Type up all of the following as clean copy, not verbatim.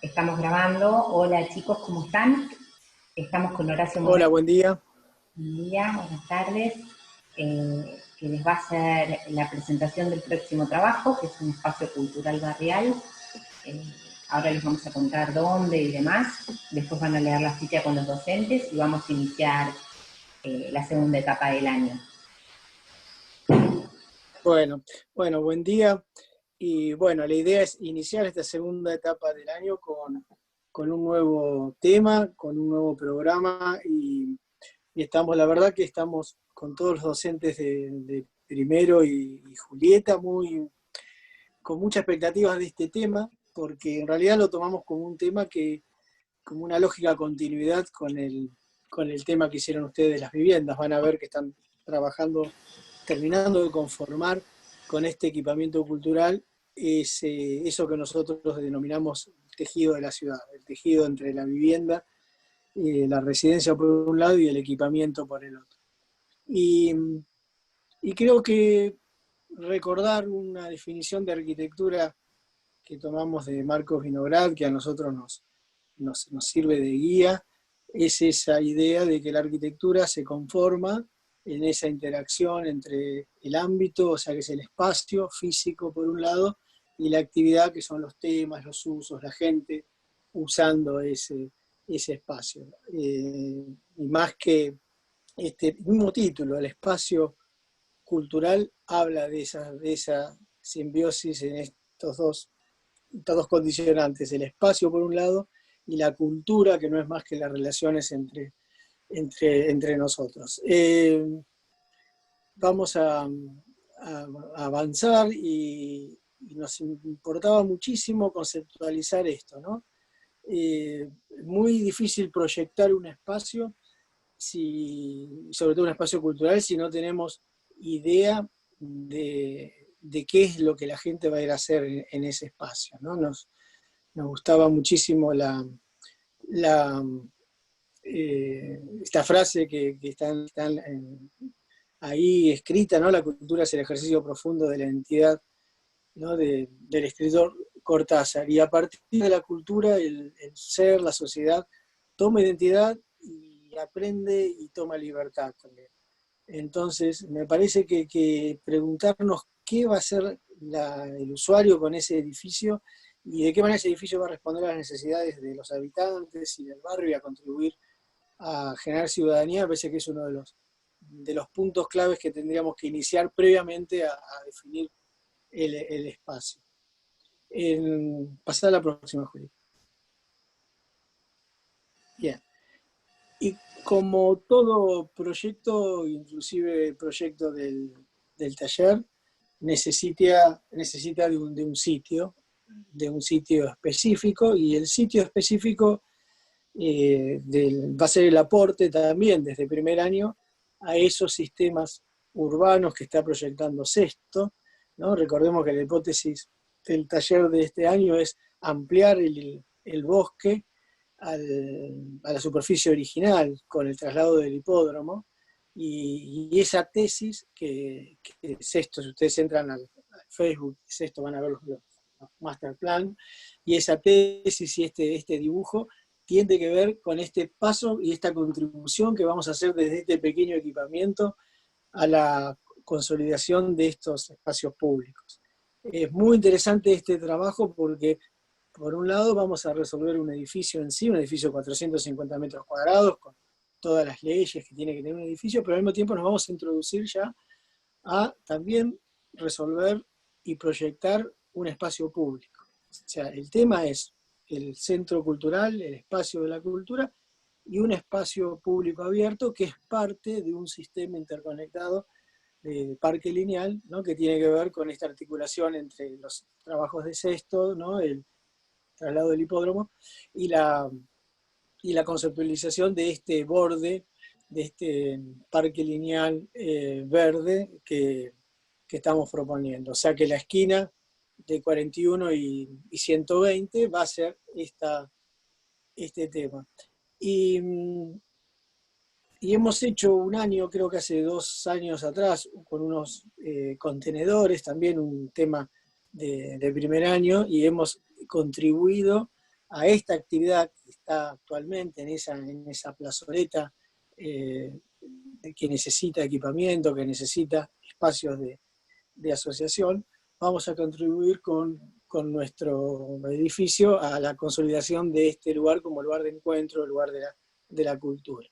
Estamos grabando. Hola chicos, ¿cómo están? Estamos con Horacio Moreno. Hola, buen día. Buen día, buenas tardes. Que les va a hacer la presentación del próximo trabajo, que es un espacio cultural barrial. Eh, Ahora les vamos a contar dónde y demás. Después van a leer la ficha con los docentes y vamos a iniciar la segunda etapa del año. Buen día. Y bueno, la idea es iniciar esta segunda etapa del año con un nuevo tema, con un nuevo programa y estamos, la verdad que estamos con todos los docentes de primero y Julieta con muchas expectativas de este tema, porque en realidad lo tomamos como un tema como una lógica continuidad con el tema que hicieron ustedes de las viviendas. Van a ver que están trabajando, terminando de conformar con este equipamiento cultural eso que nosotros denominamos el tejido de la ciudad, el tejido entre la vivienda, la residencia por un lado y el equipamiento por el otro. Y, y creo que recordar una definición de arquitectura que tomamos de Marcos Vinograd, que a nosotros nos sirve de guía, es esa idea de que la arquitectura se conforma en esa interacción entre el ámbito, o sea que es el espacio físico por un lado, y la actividad que son los temas, los usos, la gente usando ese espacio. Y más que este mismo título, el espacio cultural, habla de esa simbiosis en estos dos condicionantes, el espacio por un lado y la cultura, que no es más que las relaciones entre nosotros. Vamos a avanzar y nos importaba muchísimo conceptualizar esto, ¿no? Muy difícil proyectar un espacio, sobre todo un espacio cultural, si no tenemos idea de qué es lo que la gente va a ir a hacer en ese espacio, ¿no? Nos gustaba muchísimo esta frase que está ahí escrita, ¿no? La cultura es el ejercicio profundo de la identidad, ¿no? Del escritor Cortázar. Y a partir de la cultura, el ser, la sociedad, toma identidad y aprende y toma libertad también. Entonces, me parece que preguntarnos qué va a hacer el usuario con ese edificio y de qué manera ese edificio va a responder a las necesidades de los habitantes y del barrio y a contribuir a generar ciudadanía, me parece que es uno de los puntos claves que tendríamos que iniciar previamente a definir el espacio. Pasar a la próxima, Juli. Bien. Y como todo proyecto, inclusive el proyecto del taller, necesita de un sitio específico, y el sitio específico va a ser el aporte también desde primer año a esos sistemas urbanos que está proyectando Sexto, ¿no? Recordemos que la hipótesis del taller de este año es ampliar el bosque a la superficie original con el traslado del hipódromo, y esa tesis que Sexto, si ustedes entran al Facebook de Sexto van a ver los master plan, y esa tesis y este dibujo tiene que ver con este paso y esta contribución que vamos a hacer desde este pequeño equipamiento a la consolidación de estos espacios públicos. Es muy interesante este trabajo porque, por un lado, vamos a resolver un edificio en sí, un edificio de 450 metros cuadrados, con todas las leyes que tiene que tener un edificio, pero al mismo tiempo nos vamos a introducir ya a también resolver y proyectar un espacio público. O sea, el tema es el centro cultural, el espacio de la cultura, y un espacio público abierto que es parte de un sistema interconectado de parque lineal, ¿no? Que tiene que ver con esta articulación entre los trabajos de Sexto, ¿no? El traslado del hipódromo, y la conceptualización de este borde, de este parque lineal verde que estamos proponiendo. O sea que la esquina de 41 y 120 va a ser este tema. Y hemos hecho un año, creo que hace 2 años atrás, con unos contenedores, también un tema de primer año, y hemos contribuido a esta actividad que está actualmente en esa plazoleta, que necesita equipamiento, que necesita espacios de asociación, vamos a contribuir con nuestro edificio a la consolidación de este lugar como lugar de encuentro, lugar de la cultura.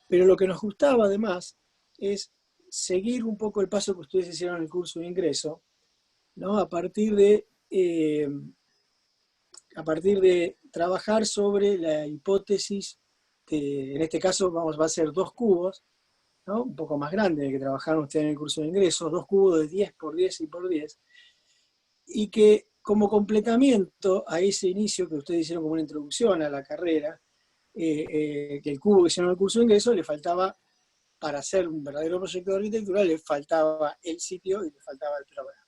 Pero lo que nos gustaba además es seguir un poco el paso que ustedes hicieron en el curso de ingreso, ¿no? A partir de trabajar sobre la hipótesis, en este caso va a ser 2 cubos, ¿no? Un poco más grande que trabajaron ustedes en el curso de ingresos, 2 cubos de 10 por 10 y por 10, y que como completamiento a ese inicio que ustedes hicieron como una introducción a la carrera, que el cubo que hicieron en el curso de ingreso le faltaba, para hacer un verdadero proyecto de arquitectura, le faltaba el sitio y le faltaba el programa.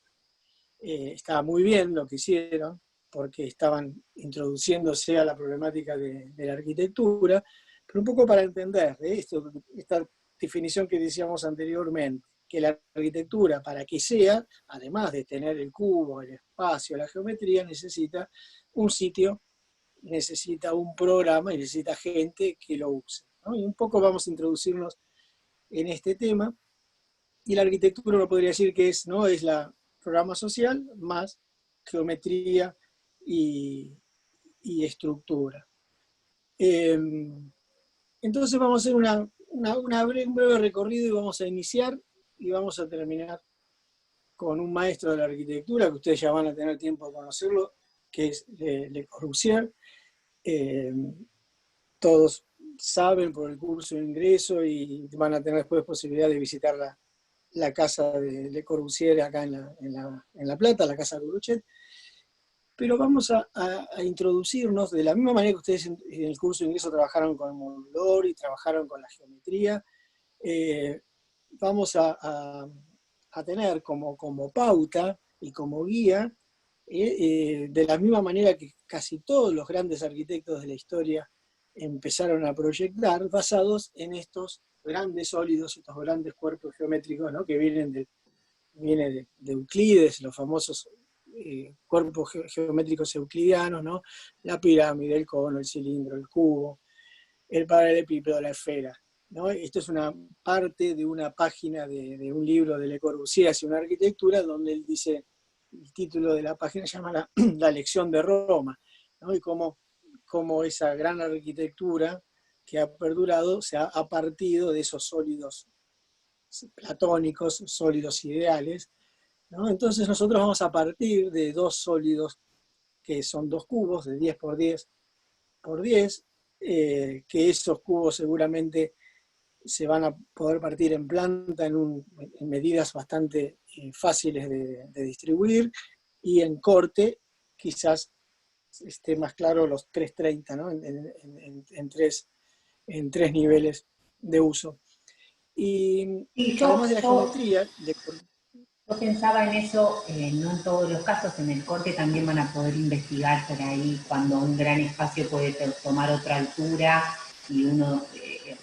Estaba muy bien lo que hicieron, porque estaban introduciéndose a la problemática de la arquitectura, pero un poco para entender esta definición que decíamos anteriormente, que la arquitectura, para que sea, además de tener el cubo, el espacio, la geometría, necesita un sitio, necesita un programa y necesita gente que lo use, ¿no? Y un poco vamos a introducirnos en este tema, y la arquitectura uno podría decir que es la programa social más geometría y estructura. Entonces vamos a hacer un breve recorrido y vamos a iniciar y vamos a terminar con un maestro de la arquitectura, que ustedes ya van a tener tiempo de conocerlo, que es Le Corbusier. Todos saben por el curso de ingreso y van a tener después posibilidad de visitar la casa de Le Corbusier acá en La Plata, la casa de Gruchet. Pero vamos a introducirnos de la misma manera que ustedes en el curso de ingreso trabajaron con el modulor y trabajaron con la geometría. Vamos a tener como pauta y como guía, de la misma manera que casi todos los grandes arquitectos de la historia empezaron a proyectar, basados en estos grandes sólidos, estos grandes cuerpos geométricos, ¿no? Que vienen de Euclides, los famosos cuerpos geométricos euclidianos, ¿no? La pirámide, el cono, el cilindro, el cubo, el paralelepípedo, la esfera, ¿no? Esto es una parte de una página de un libro de Le Corbusier hacia una arquitectura, donde él dice, el título de la página se llama la lección de Roma, ¿no? Y cómo esa gran arquitectura que ha perdurado se ha partido de esos sólidos platónicos, sólidos ideales, ¿no? Entonces nosotros vamos a partir de 2 sólidos, que son 2 cubos de 10 por 10 por 10, que esos cubos seguramente se van a poder partir en planta en medidas bastante fáciles de distribuir, y en corte quizás esté más claro los 330, ¿no? en tres niveles de uso. Y Sí, además de la geometría, yo pensaba en eso, no en todos los casos, en el corte también van a poder investigar por ahí cuando un gran espacio puede tomar otra altura y uno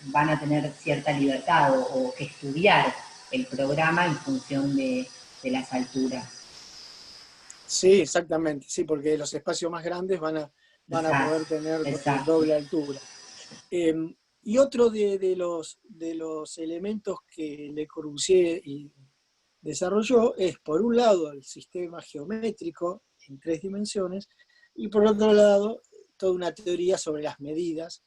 van a tener cierta libertad o que estudiar el programa en función de las alturas. Sí, exactamente, sí, porque los espacios más grandes van a poder tener doble altura. Y otro de los elementos que Le Corbusier desarrolló es, por un lado, el sistema geométrico en 3 dimensiones, y por otro lado, toda una teoría sobre las medidas,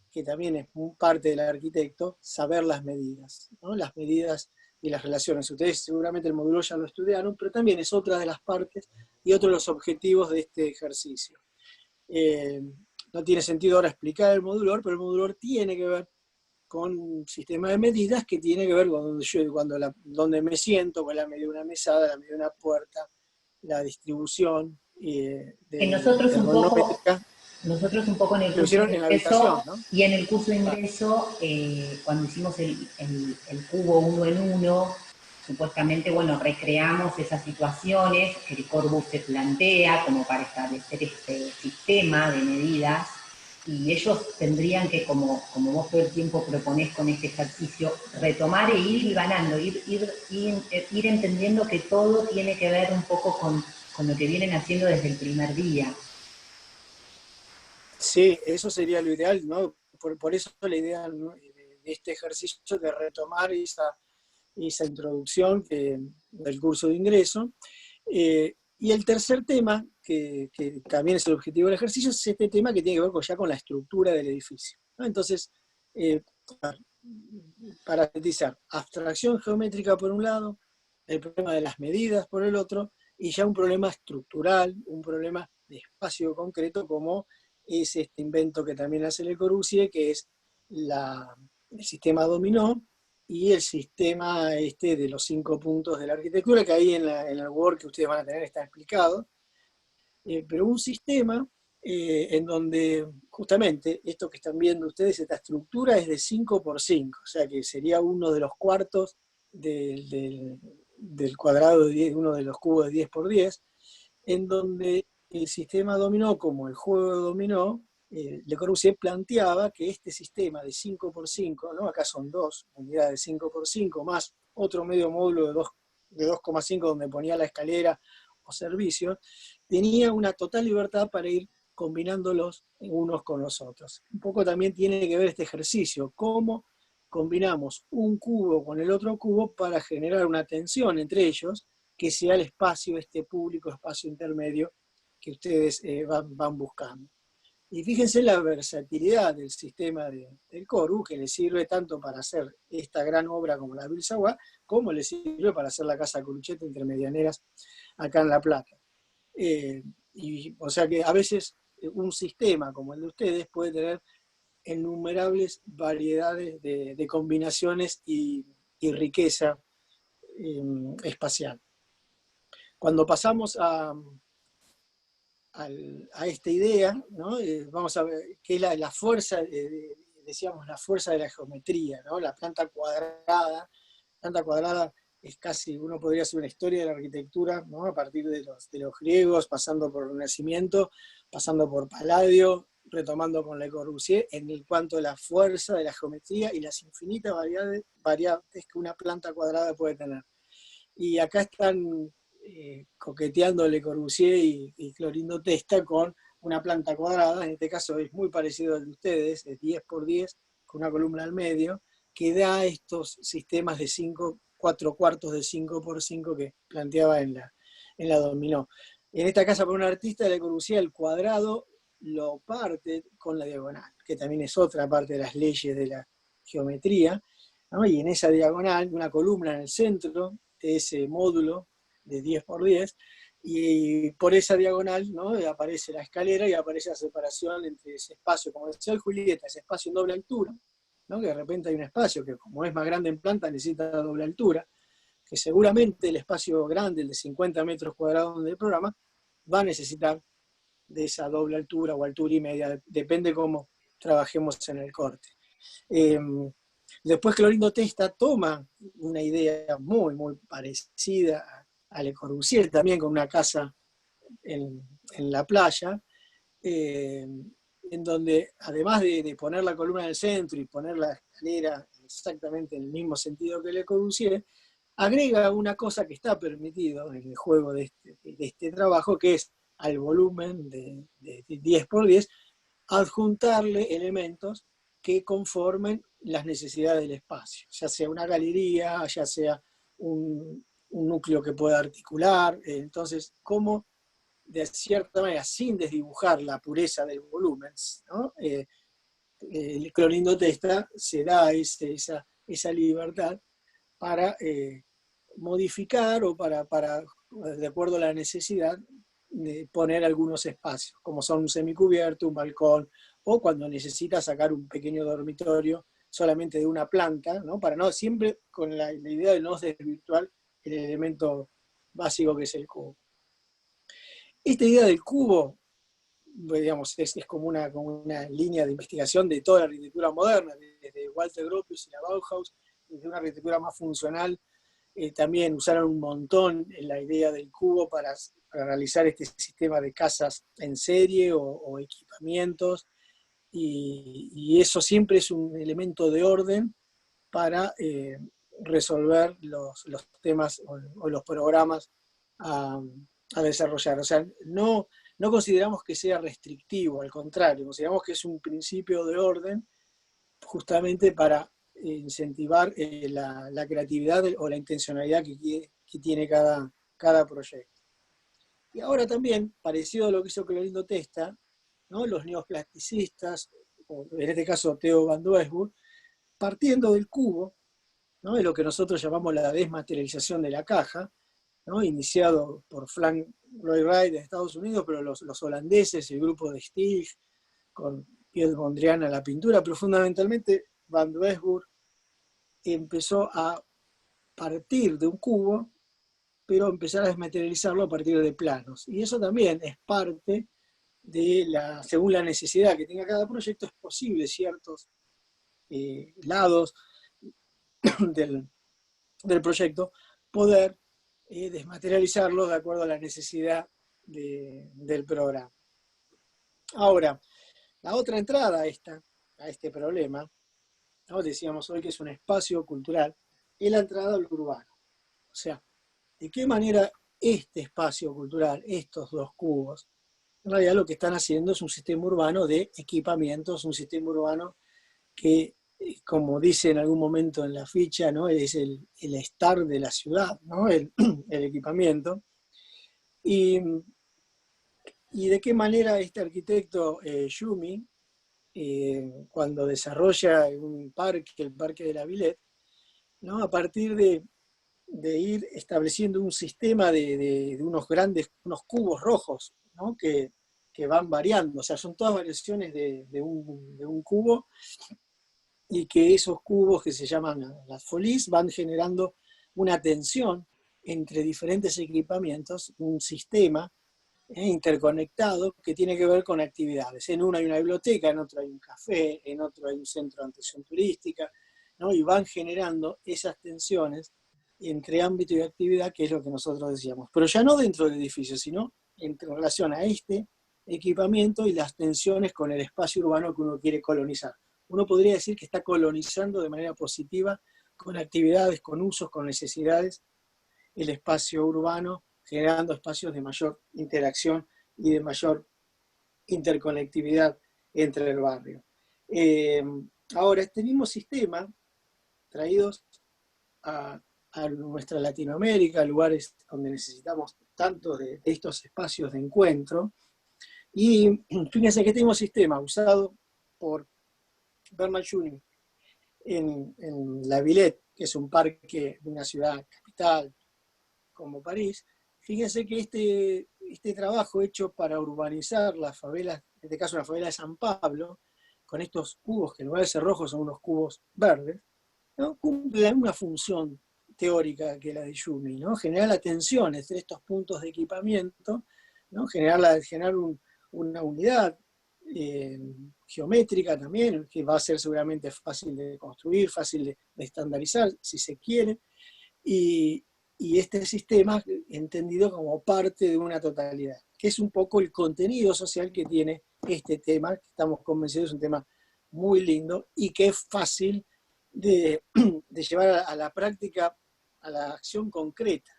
que también es parte del arquitecto, saber las medidas, ¿no? Las medidas y las relaciones. Ustedes seguramente el módulo ya lo estudiaron, pero también es otra de las partes y otro de los objetivos de este ejercicio. No tiene sentido ahora explicar el modulor, pero el modulor tiene que ver con un sistema de medidas que tiene que ver con donde me siento, con la medida de una mesada, la medida de una puerta, la distribución nosotros un poco en el curso de ingreso, ¿no? Y en el curso de ingreso, cuando hicimos el cubo 1 en 1, supuestamente, recreamos esas situaciones que el Corbusier se plantea como para establecer este sistema de medidas, y ellos tendrían que, como vos todo el tiempo proponés con este ejercicio, retomar e ir ganando, ir entendiendo que todo tiene que ver un poco con lo que vienen haciendo desde el primer día. Sí, eso sería lo ideal, ¿no? Por eso la idea, ¿no?, de este ejercicio de retomar esa introducción del curso de ingreso. Y el tercer tema, que también es el objetivo del ejercicio, es este tema que tiene que ver ya con la estructura del edificio, ¿no? Entonces, para sintetizar, abstracción geométrica por un lado, el problema de las medidas por el otro, y ya un problema estructural, un problema de espacio concreto, como es este invento que también hace Le Corbusier, que es el sistema dominó y el sistema de los 5 puntos de la arquitectura, que ahí en el Word que ustedes van a tener está explicado. Pero un sistema en donde justamente esto que están viendo ustedes, esta estructura es de 5 por 5, o sea que sería uno de los cuartos del cuadrado de 10, uno de los cubos de 10 por 10, en donde el sistema dominó, como el juego de dominó, Le Corbusier planteaba que este sistema de 5 por 5, ¿no? Acá son 2 unidades de 5 por 5, más otro medio módulo de 2,5 donde ponía la escalera o servicios, tenía una total libertad para ir combinándolos unos con los otros. Un poco también tiene que ver este ejercicio, cómo combinamos un cubo con el otro cubo para generar una tensión entre ellos, que sea el espacio, este público espacio intermedio que ustedes van buscando. Y fíjense la versatilidad del sistema del Corbu, que le sirve tanto para hacer esta gran obra como la Ville Savoye, como le sirve para hacer la Casa Coluchet entre Medianeras acá en La Plata. O sea que a veces un sistema como el de ustedes puede tener innumerables variedades de combinaciones y riqueza espacial. Cuando pasamos a esta idea, ¿no? Vamos a ver qué es la fuerza, decíamos, la fuerza de la geometría, ¿no? La planta cuadrada es casi, uno podría hacer una historia de la arquitectura, ¿no? A partir de los griegos, pasando por el Renacimiento, pasando por Palladio, retomando con Le Corbusier, en cuanto a la fuerza de la geometría y las infinitas variantes que una planta cuadrada puede tener. Y acá están coqueteando Le Corbusier y Clorindo Testa con una planta cuadrada, en este caso es muy parecido al de ustedes, es 10 por 10, con una columna al medio, que da estos sistemas de 4 cuartos de 5 por 5 que planteaba en la dominó. En esta casa, por un artista, Le Corbusier, el cuadrado lo parte con la diagonal, que también es otra parte de las leyes de la geometría, ¿no? Y en esa diagonal, una columna en el centro de ese módulo de 10 por 10, y por esa diagonal, ¿no?, aparece la escalera y aparece la separación entre ese espacio, como decía el Julieta, ese espacio en doble altura, ¿no?, que de repente hay un espacio que, como es más grande en planta, necesita doble altura, que seguramente el espacio grande, el de 50 metros cuadrados del programa, va a necesitar de esa doble altura o altura y media, depende cómo trabajemos en el corte. Después Clorindo Testa toma una idea muy, muy parecida a Le Corbusier, también con una casa en la playa, en donde además de poner la columna en el centro y poner la escalera exactamente en el mismo sentido que Le Corbusier, agrega una cosa que está permitido en el juego de este trabajo, que es al volumen de 10 por 10, adjuntarle elementos que conformen las necesidades del espacio, ya sea una galería, ya sea un núcleo que pueda articular. Entonces, cómo de cierta manera, sin desdibujar la pureza del volumen, ¿no?, el Clorindo Testa se da esa libertad para modificar o para, de acuerdo a la necesidad, de poner algunos espacios, como son un semicubierto, un balcón, o cuando necesita sacar un pequeño dormitorio solamente de una planta, ¿no?, para no, siempre con la idea de no desvirtuar el elemento básico que es el cubo. Esta idea del cubo, digamos, es como una línea de investigación de toda la arquitectura moderna, desde Walter Gropius y la Bauhaus, desde una arquitectura más funcional. También usaron un montón la idea del cubo para realizar este sistema de casas en serie o equipamientos, y eso siempre es un elemento de orden para resolver los temas o los programas a desarrollar. O sea, no no consideramos que sea restrictivo, al contrario, consideramos que es un principio de orden justamente para incentivar la creatividad o la intencionalidad que tiene cada proyecto. Y ahora también, parecido a lo que hizo Clorindo Testa, ¿no? Los neoplasticistas, o en este caso Theo van Doesburg, partiendo del cubo, ¿no? De lo que nosotros llamamos la desmaterialización de la caja, ¿no? Iniciado por Frank Lloyd Wright de Estados Unidos, pero los holandeses, el grupo de Stijl, con Piet Mondrian a la pintura, pero fundamentalmente Van Doesburg empezó a partir de un cubo, pero empezar a desmaterializarlo a partir de planos. Y eso también es parte de según la necesidad que tenga cada proyecto, es posible ciertos lados del proyecto poder desmaterializarlo de acuerdo a la necesidad del programa. Ahora, la otra entrada a este problema, ¿no? Decíamos hoy que es un espacio cultural, es la entrada al urbano. O sea, ¿de qué manera este espacio cultural, estos dos cubos, en realidad lo que están haciendo es un sistema urbano de equipamientos, un sistema urbano que, como dice en algún momento en la ficha, ¿no? Es el estar de la ciudad, ¿no? el equipamiento. Y de qué manera este arquitecto Yumi, cuando desarrolla un parque, el Parque de la Villette, ¿no? A partir de ir estableciendo un sistema de unos cubos rojos, ¿no? que van variando, o sea, son todas variaciones de un cubo, y que esos cubos que se llaman las folies van generando una tensión entre diferentes equipamientos, un sistema interconectado que tiene que ver con actividades. En uno hay una biblioteca, en otro hay un café, en otro hay un centro de atención turística, ¿no? Y van generando esas tensiones entre ámbito y actividad, que es lo que nosotros decíamos. Pero ya no dentro del edificio, sino en relación a este equipamiento y las tensiones con el espacio urbano que uno quiere colonizar. Uno podría decir que está colonizando de manera positiva con actividades, con usos, con necesidades, el espacio urbano, generando espacios de mayor interacción y de mayor interconectividad entre el barrio. Ahora, este mismo sistema, traídos a nuestra Latinoamérica, lugares donde necesitamos tanto de estos espacios de encuentro, y fíjense que este mismo sistema, usado por Bernard Juni en La Villette, que es un parque de una ciudad capital como París, fíjense que este trabajo hecho para urbanizar las favelas, en este caso la favela de San Pablo, con estos cubos que en lugar de ser rojos son unos cubos verdes, ¿no? Cumple la misma función teórica que la de Yumi, ¿no? Generar la tensión entre estos puntos de equipamiento, ¿no? Generar una unidad geométrica también, que va a ser seguramente fácil de construir, fácil de estandarizar, si se quiere, y este sistema entendido como parte de una totalidad, que es un poco el contenido social que tiene este tema, que estamos convencidos es un tema muy lindo y que es fácil de llevar a la práctica, a la acción concreta,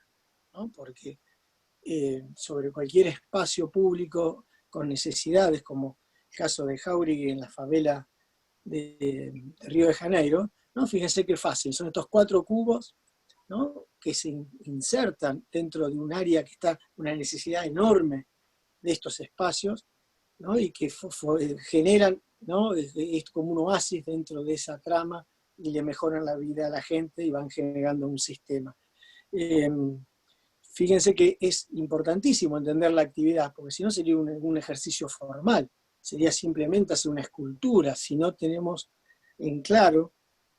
¿no? Porque sobre cualquier espacio público con necesidades, como el caso de Jauregui en la favela de Río de Janeiro, ¿no? Fíjense qué fácil, son estos 4 cubos, ¿no? Que se insertan dentro de un área que está una necesidad enorme de estos espacios, ¿no? Y que generan, ¿no? Es como un oasis dentro de esa trama y le mejoran la vida a la gente y van generando un sistema. Fíjense que es importantísimo entender la actividad, porque si no sería un ejercicio formal, sería simplemente hacer una escultura, si no tenemos en claro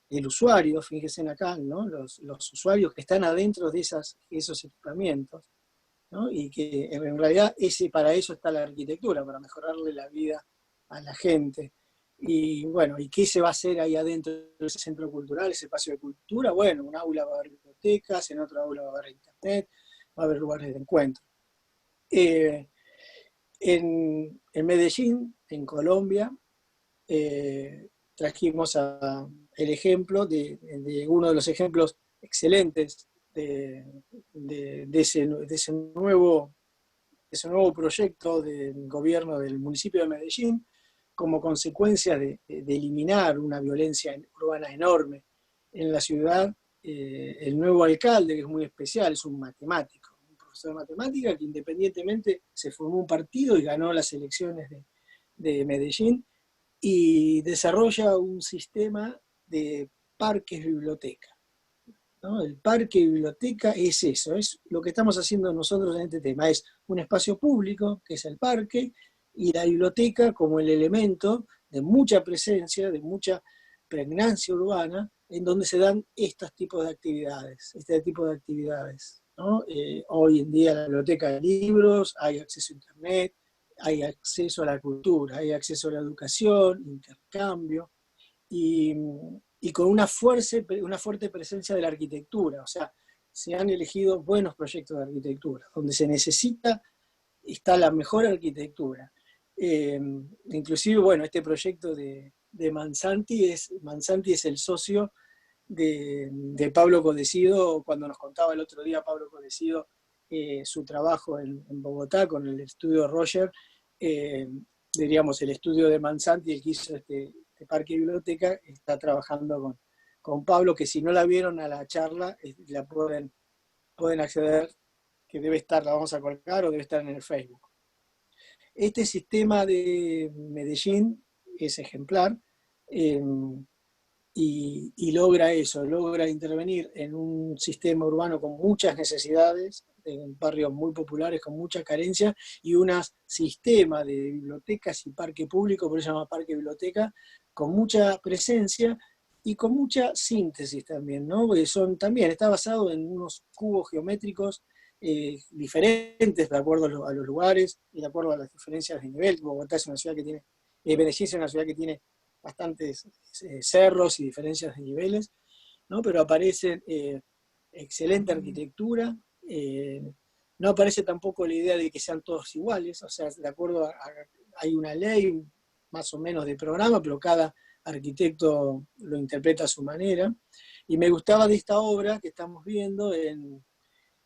el usuario, fíjense acá, ¿no? Los usuarios que están adentro de esos equipamientos, ¿no? Y que en realidad para eso está la arquitectura, para mejorarle la vida a la gente. Y bueno, ¿y qué se va a hacer ahí adentro de ese centro cultural, ese espacio de cultura? Bueno, un aula va a haber bibliotecas, en otro aula va a haber internet, va a haber lugares de encuentro. En Medellín, en Colombia, trajimos el ejemplo de uno de los ejemplos excelentes de ese nuevo es un nuevo proyecto del gobierno del municipio de Medellín, como consecuencia de eliminar una violencia urbana enorme en la ciudad. El nuevo alcalde, que es muy especial, es un matemático, un profesor de matemática que independientemente se formó un partido y ganó las elecciones de Medellín, y desarrolla un sistema de parques biblioteca, ¿no? El parque biblioteca es eso, es lo que estamos haciendo nosotros en este tema, es un espacio público, que es el parque, y la biblioteca como el elemento de mucha presencia, de mucha pregnancia urbana, en donde se dan estos tipos de actividades, ¿no? Hoy en día la biblioteca de libros, hay acceso a internet, hay acceso a la cultura, hay acceso a la educación, intercambio, y, y con una fuerte presencia de la arquitectura. O sea, se han elegido buenos proyectos de arquitectura, donde se necesita, está la mejor arquitectura. Inclusive, bueno, este proyecto de Mansanti es el socio de Pablo Codecido. Cuando nos contaba el otro día Pablo Codecido su trabajo en Bogotá con el estudio Roger, diríamos, el estudio de Mansanti, el que hizo este parque biblioteca, está trabajando con Pablo, que si no la vieron a la charla, la pueden acceder, que debe estar, la vamos a colgar o debe estar en el Facebook. Este sistema de Medellín es ejemplar, y logra eso, logra intervenir en un sistema urbano con muchas necesidades, en barrios muy populares con mucha carencia, y un sistema de bibliotecas y parque público, por eso se llama parque biblioteca, con mucha presencia y con mucha síntesis también, ¿no? Porque también está basado en unos cubos geométricos diferentes de acuerdo a los lugares y de acuerdo a las diferencias de nivel. Bogotá es una ciudad que tiene, Medellín es una ciudad que tiene bastantes cerros y diferencias de niveles, ¿no? Pero aparece excelente arquitectura, no aparece tampoco la idea de que sean todos iguales, o sea, de acuerdo hay una ley más o menos de programa, pero cada arquitecto lo interpreta a su manera, y me gustaba de esta obra que estamos viendo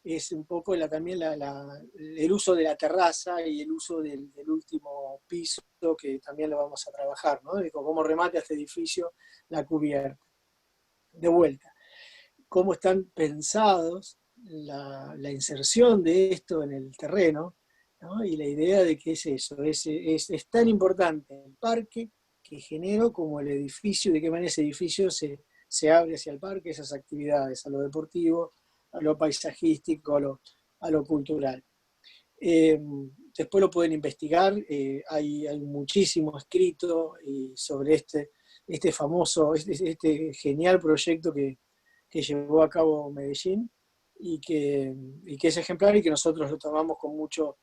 es un poco también el uso de la terraza y el uso del último piso, que también lo vamos a trabajar, ¿no? De cómo remate a este edificio la cubierta. De vuelta, cómo están pensados la inserción de esto en el terreno, ¿no? Y la idea de que es eso, es tan importante el parque que genero como el edificio, de qué manera ese edificio se abre hacia el parque, esas actividades, a lo deportivo, a lo paisajístico, a lo cultural. Después lo pueden investigar, hay muchísimo escrito sobre este famoso, este genial proyecto que llevó a cabo Medellín y que es ejemplar y que nosotros lo tomamos con mucho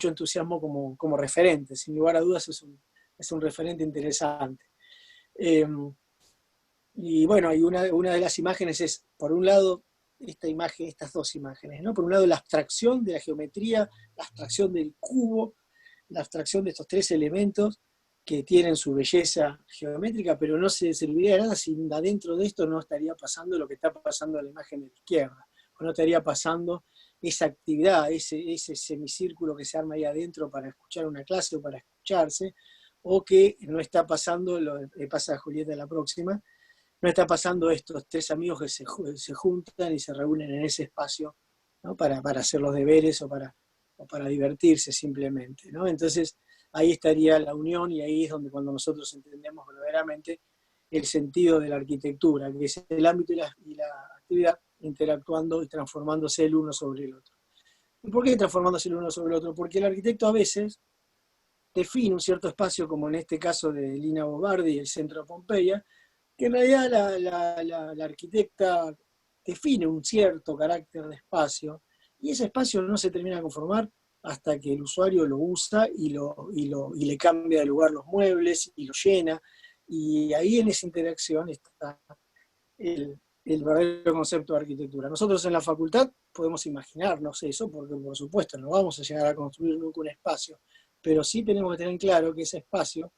entusiasmo como referente. Sin lugar a dudas es un referente interesante. Y bueno, y una de las imágenes es, por un lado, estas dos imágenes, ¿no? Por un lado, la abstracción de la geometría, la abstracción del cubo, la abstracción de estos tres elementos que tienen su belleza geométrica, pero no se serviría de nada si adentro de esto no estaría pasando lo que está pasando en la imagen de la izquierda, o no estaría pasando esa actividad, ese semicírculo que se arma ahí adentro para escuchar una clase o para escucharse, o que no está pasando, lo que pasa a Julieta la próxima, no está pasando estos tres amigos que se juntan y se reúnen en ese espacio, ¿no? para hacer los deberes o para divertirse simplemente, ¿no? Entonces ahí estaría la unión, y ahí es donde cuando nosotros entendemos verdaderamente el sentido de la arquitectura, que es el ámbito y la actividad interactuando y transformándose el uno sobre el otro. ¿Y por qué transformándose el uno sobre el otro? Porque el arquitecto a veces define un cierto espacio, como en este caso de Lina Bobardi y el Centro Pompeya, que en realidad la arquitecta define un cierto carácter de espacio, y ese espacio no se termina de conformar hasta que el usuario lo usa y le cambia de lugar los muebles y lo llena, y ahí en esa interacción está el verdadero concepto de arquitectura. Nosotros en la facultad podemos imaginarnos eso, porque por supuesto no vamos a llegar a construir nunca un espacio, pero sí tenemos que tener claro que ese espacio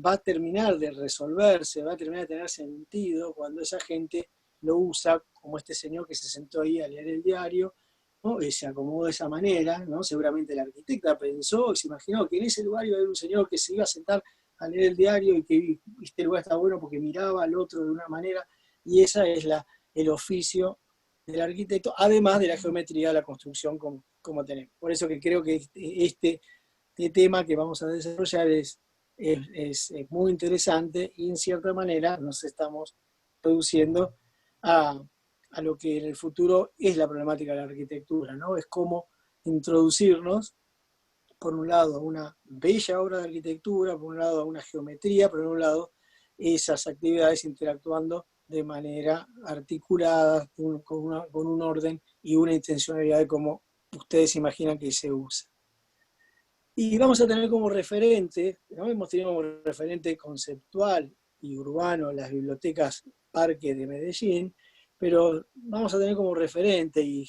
va a terminar de resolverse, va a terminar de tener sentido cuando esa gente lo usa, como este señor que se sentó ahí a leer el diario ¿no? Se acomodó de esa manera, ¿no? Seguramente la arquitecta pensó y se imaginó que en ese lugar iba a haber un señor que se iba a sentar a leer el diario y que este lugar está bueno porque miraba al otro de una manera, y ese es el oficio del arquitecto, además de la geometría de la construcción como tenemos. Por eso que creo que este tema que vamos a desarrollar es muy interesante y en cierta manera nos estamos produciendo a lo que en el futuro es la problemática de la arquitectura, ¿no? Es cómo introducirnos, por un lado, a una bella obra de arquitectura, por un lado, a una geometría, por un lado, esas actividades interactuando de manera articulada, con un orden y una intencionalidad de cómo ustedes imaginan que se usa. Y vamos a tener como referente, ¿no? Hemos tenido como referente conceptual y urbano las bibliotecas Parque de Medellín, pero vamos a tener como referente, y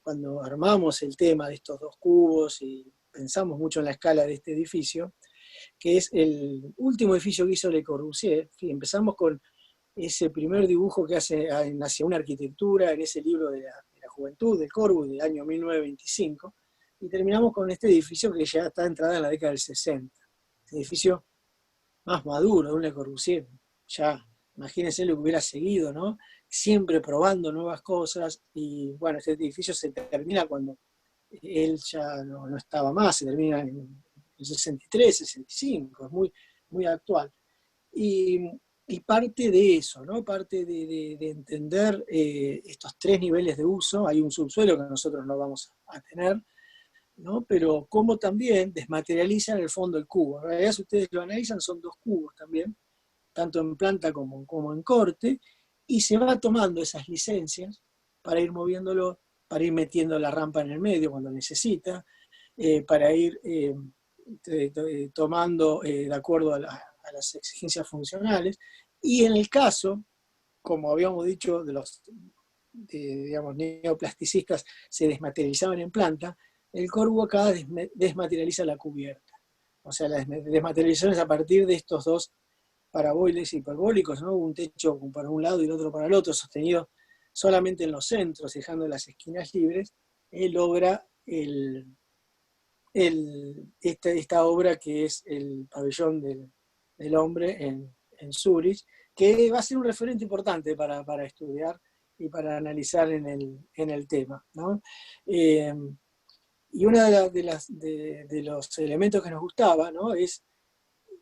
cuando armamos el tema de estos dos cubos y pensamos mucho en la escala de este edificio, que es el último edificio que hizo Le Corbusier. Empezamos con ese primer dibujo que hace hacia una arquitectura en ese libro de la juventud de Corbu del año 1925, y terminamos con este edificio que ya está entrada en la década del 60. Este edificio más maduro de un Le Corbusier. Ya, imagínense lo que hubiera seguido, ¿no? Siempre probando nuevas cosas, y bueno, este edificio se termina cuando él ya no estaba más, se termina en el 63, 65, es muy actual. Y parte de eso, ¿no? Parte de entender estos tres niveles de uso. Hay un subsuelo que nosotros no vamos a tener, ¿no? Pero cómo también desmaterializan el fondo del cubo. En realidad, si ustedes lo analizan, son dos cubos también, tanto en planta como en corte, y se va tomando esas licencias para ir moviéndolo, para ir metiendo la rampa en el medio cuando necesita, para ir tomando de acuerdo a las exigencias funcionales. Y en el caso, como habíamos dicho, de los digamos, neoplasticistas se desmaterializaban en planta, el Corbu acá desmaterializa la cubierta. O sea, la desmaterialización es a partir de estos dos paraboides hiperbólicos, ¿no? Un techo para un lado y el otro para el otro, sostenido solamente en los centros, dejando las esquinas libres. Él logra esta obra que es el pabellón del hombre en Zúrich, que va a ser un referente importante para estudiar y para analizar en el tema, ¿no? Y uno de los elementos que nos gustaba, ¿no? Es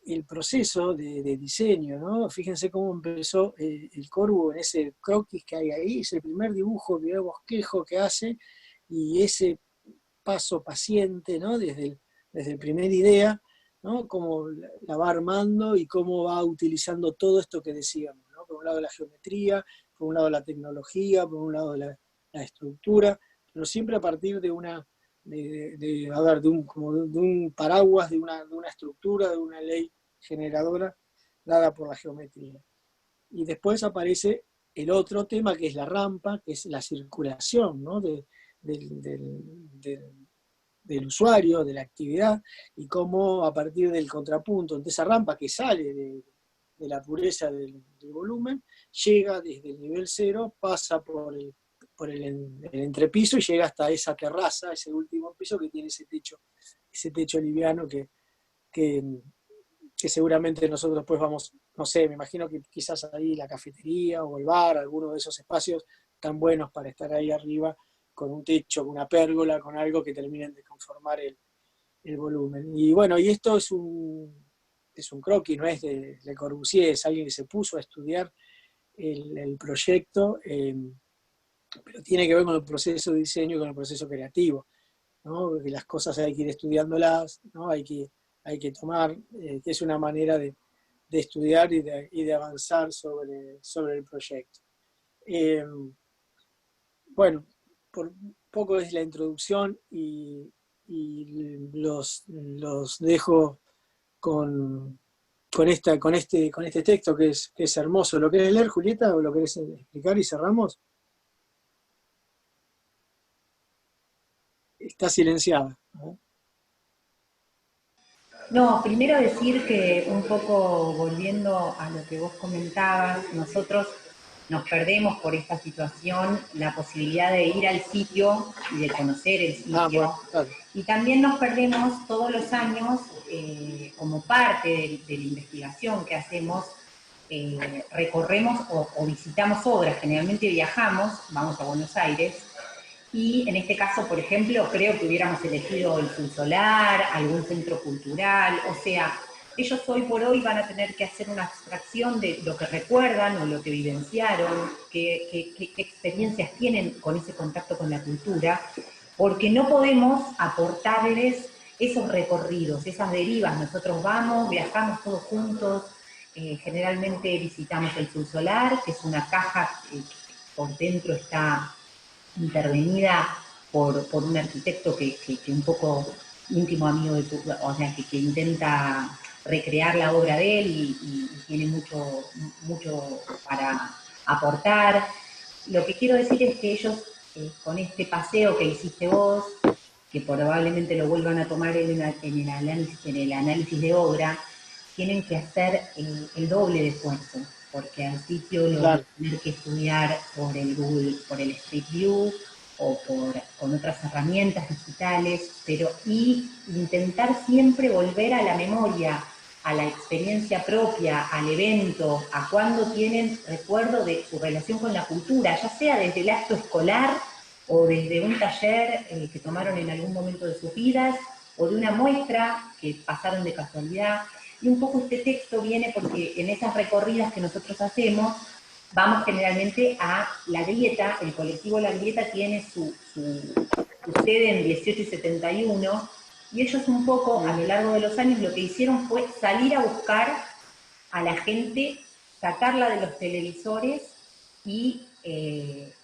el proceso de diseño, ¿no? Fíjense cómo empezó el Corbu en ese croquis que hay ahí, es el primer dibujo, el primer bosquejo que hace, y ese paso paciente, ¿no? Desde el primer idea, ¿no? Cómo la va armando y cómo va utilizando todo esto que decíamos, ¿no? Por un lado la geometría, por un lado la tecnología, por un lado la estructura, pero siempre a partir de un paraguas, de una estructura, de una ley generadora dada por la geometría. Y después aparece el otro tema, que es la rampa, que es la circulación, ¿no? del usuario, de la actividad, y cómo a partir del contrapunto, de esa rampa que sale de la pureza del volumen, llega desde el nivel cero, pasa por el entrepiso y llega hasta esa terraza, ese último piso que tiene ese techo liviano que seguramente nosotros pues vamos, no sé, me imagino que quizás ahí la cafetería o el bar, alguno de esos espacios tan buenos para estar ahí arriba, con un techo, con una pérgola, con algo que terminen de conformar el volumen. Y bueno, y esto es un croquis, no es de Le Corbusier, es alguien que se puso a estudiar el proyecto, pero tiene que ver con el proceso de diseño y con el proceso creativo, ¿no? Porque las cosas hay que ir estudiándolas, ¿no? Hay que tomar, que es una manera de estudiar y de avanzar sobre el proyecto. Bueno, por poco es la introducción, y los dejo con este texto que es hermoso. ¿Lo querés leer, Julieta, o lo querés explicar y cerramos? Está silenciada, ¿no? No, primero decir que un poco volviendo a lo que vos comentabas, nosotros nos perdemos por esta situación la posibilidad de ir al sitio y de conocer el sitio. Bueno, claro. Y también nos perdemos todos los años, como parte de la investigación que hacemos, recorremos o visitamos obras, generalmente viajamos, vamos a Buenos Aires, y en este caso, por ejemplo, creo que hubiéramos elegido el Subsolar, algún centro cultural, o sea, ellos hoy por hoy van a tener que hacer una abstracción de lo que recuerdan o lo que vivenciaron, qué experiencias tienen con ese contacto con la cultura, porque no podemos aportarles esos recorridos, esas derivas. Nosotros vamos, viajamos todos juntos, generalmente visitamos el Subsolar, que es una caja que por dentro está intervenida por un arquitecto que un poco íntimo amigo de o sea, que intenta recrear la obra de él y tiene mucho para aportar. Lo que quiero decir es que ellos, con este paseo que hiciste vos, que probablemente lo vuelvan a tomar en el análisis de obra, tienen que hacer el doble de esfuerzo, porque al sitio lo van a tener que estudiar por el Google, por el Street View, o con otras herramientas digitales, y intentar siempre volver a la memoria, a la experiencia propia, al evento, a cuando tienen recuerdo de su relación con la cultura, ya sea desde el acto escolar o desde un taller que tomaron en algún momento de sus vidas, o de una muestra que pasaron de casualidad. Y un poco este texto viene porque en esas recorridas que nosotros hacemos, vamos generalmente a La Grieta. El colectivo La Grieta tiene su sede en 18 y 71, y ellos un poco a lo largo de los años lo que hicieron fue salir a buscar a la gente, sacarla de los televisores y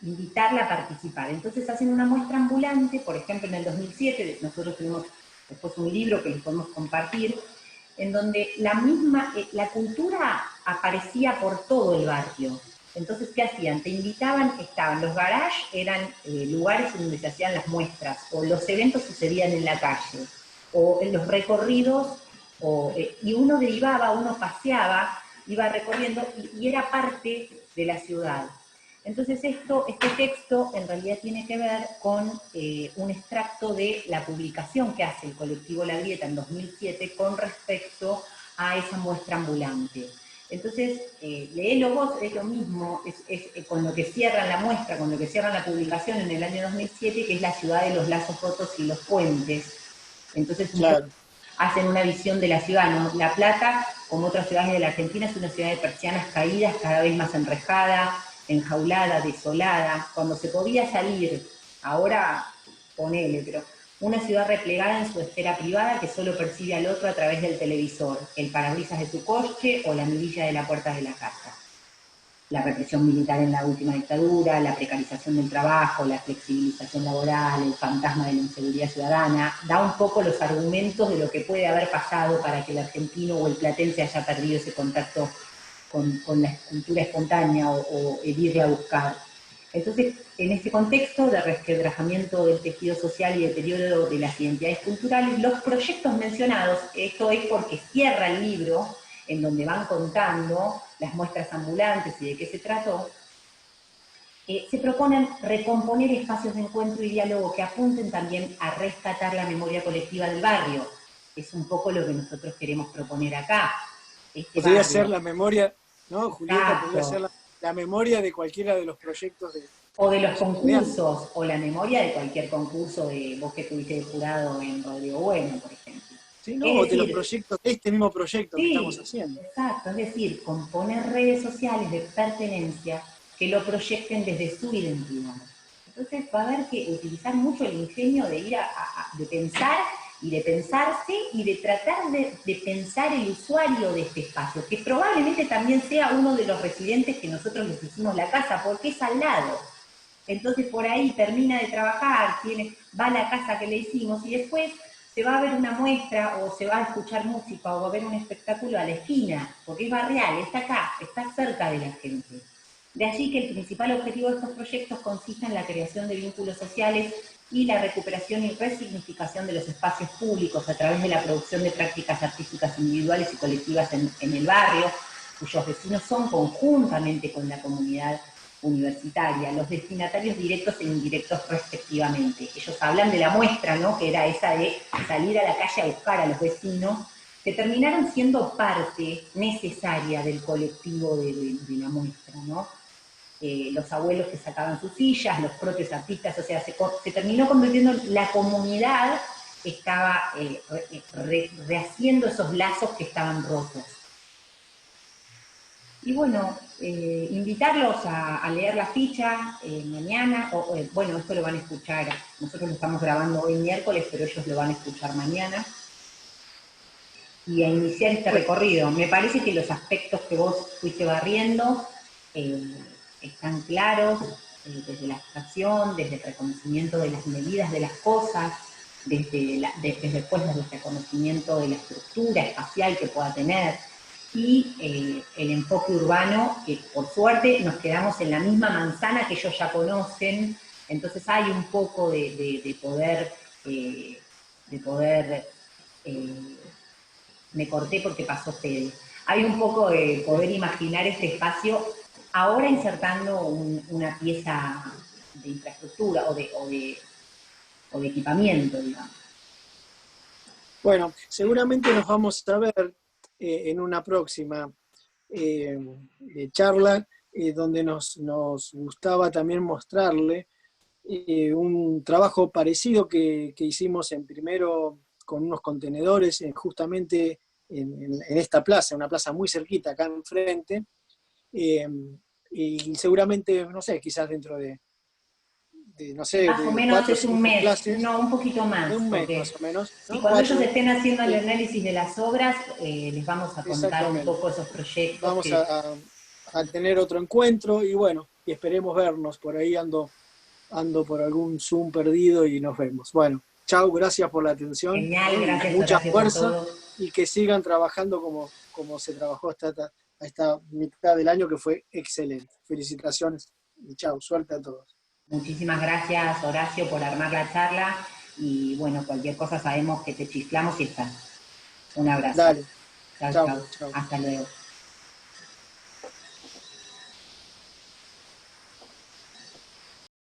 invitarla a participar. Entonces hacen una muestra ambulante, por ejemplo en el 2007, nosotros tuvimos después un libro que les podemos compartir, en donde la cultura aparecía por todo el barrio. Entonces, ¿qué hacían? Te invitaban, estaban los garages, eran lugares donde se hacían las muestras, o los eventos sucedían en la calle, o en los recorridos, y uno derivaba, uno paseaba, iba recorriendo, y era parte de la ciudad. Entonces este texto en realidad tiene que ver con un extracto de la publicación que hace el colectivo La Grieta en 2007 con respecto a esa muestra ambulante. Entonces, léelo vos, es lo mismo, es con lo que cierran la muestra, con lo que cierran la publicación en el año 2007, que es la ciudad de los lazos rotos y los puentes. Entonces, claro, hacen una visión de la ciudad, ¿no? La Plata, como otras ciudades de la Argentina, es una ciudad de persianas caídas, cada vez más enrejada, enjaulada, desolada, cuando se podía salir, ahora ponele, pero una ciudad replegada en su esfera privada que solo percibe al otro a través del televisor, el parabrisas de su coche o la mirilla de la puerta de la casa. La represión militar en la última dictadura, la precarización del trabajo, la flexibilización laboral, el fantasma de la inseguridad ciudadana, da un poco los argumentos de lo que puede haber pasado para que el argentino o el platense haya perdido ese contacto con la cultura espontánea o el ir a buscar. Entonces, en este contexto de resquebrajamiento del tejido social y deterioro de las identidades culturales, los proyectos mencionados, esto es porque cierra el libro, en donde van contando las muestras ambulantes y de qué se trató, se proponen recomponer espacios de encuentro y diálogo que apunten también a rescatar la memoria colectiva del barrio. Es un poco lo que nosotros queremos proponer acá. Podría ser la memoria, ¿no, Julieta? Podría ser la memoria de cualquiera de los proyectos o de los concursos, o la memoria de cualquier concurso de vos que estuviste de jurado en Rodrigo Bueno, por ejemplo. Sí, no, o de los proyectos, de este mismo proyecto que estamos haciendo. Exacto, es decir, componer redes sociales de pertenencia que lo proyecten desde su identidad. Entonces va a haber que utilizar mucho el ingenio de ir de pensar y de pensarse y de tratar de pensar el usuario de este espacio, que probablemente también sea uno de los residentes que nosotros les hicimos la casa, porque es al lado. Entonces por ahí termina de trabajar, va a la casa que le hicimos y después se va a ver una muestra o se va a escuchar música o va a ver un espectáculo a la esquina, porque es barrial, está acá, está cerca de la gente. De allí que el principal objetivo de estos proyectos consiste en la creación de vínculos sociales y la recuperación y resignificación de los espacios públicos a través de la producción de prácticas artísticas individuales y colectivas en el barrio, cuyos vecinos son conjuntamente con la comunidad universitaria, los destinatarios directos e indirectos respectivamente. Ellos hablan de la muestra, ¿no? Que era esa de salir a la calle a buscar a los vecinos, que terminaron siendo parte necesaria del colectivo de la muestra, ¿no? Los abuelos que sacaban sus sillas, los propios artistas, o sea, se terminó convirtiendo en la comunidad que estaba rehaciendo esos lazos que estaban rotos. Y bueno, invitarlos a leer la ficha mañana, bueno, esto lo van a escuchar, nosotros lo estamos grabando hoy miércoles, pero ellos lo van a escuchar mañana, y a iniciar este recorrido. Me parece que los aspectos que vos fuiste barriendo están claros, desde la abstracción, desde el reconocimiento de las medidas de las cosas, desde después del reconocimiento de la estructura espacial que pueda tener, y el enfoque urbano, que por suerte nos quedamos en la misma manzana que ellos ya conocen, entonces hay un poco de poder, me corté porque pasó Fede, hay un poco de poder imaginar este espacio ahora insertando una pieza de infraestructura o de equipamiento, digamos. Bueno, seguramente nos vamos a ver en una próxima charla, donde nos gustaba también mostrarle un trabajo parecido que hicimos en primero con unos contenedores justamente en esta plaza, una plaza muy cerquita acá enfrente, y seguramente, no sé, quizás dentro de no sé, Más o de menos 4 o es un 5 mes, clases, no, un poquito más, de un mes porque más o menos, y ¿no? cuando ellos 4, estén haciendo el análisis de las obras, les vamos a contar un exactamente. poco esos proyectos Vamos que... a tener otro encuentro y bueno, y esperemos vernos. Por ahí ando por algún Zoom perdido y nos vemos. Bueno, chao, gracias por la atención, Genial, y gracias mucha Horacio por fuerza, todo. y que sigan trabajando como se trabajó hasta esta mitad del año, que fue excelente. Felicitaciones y chao, suerte a todos. Muchísimas gracias Horacio por armar la charla y bueno, cualquier cosa sabemos que te chiflamos y estás. Un abrazo. Dale, Chao, chao, chao. chao. Hasta luego.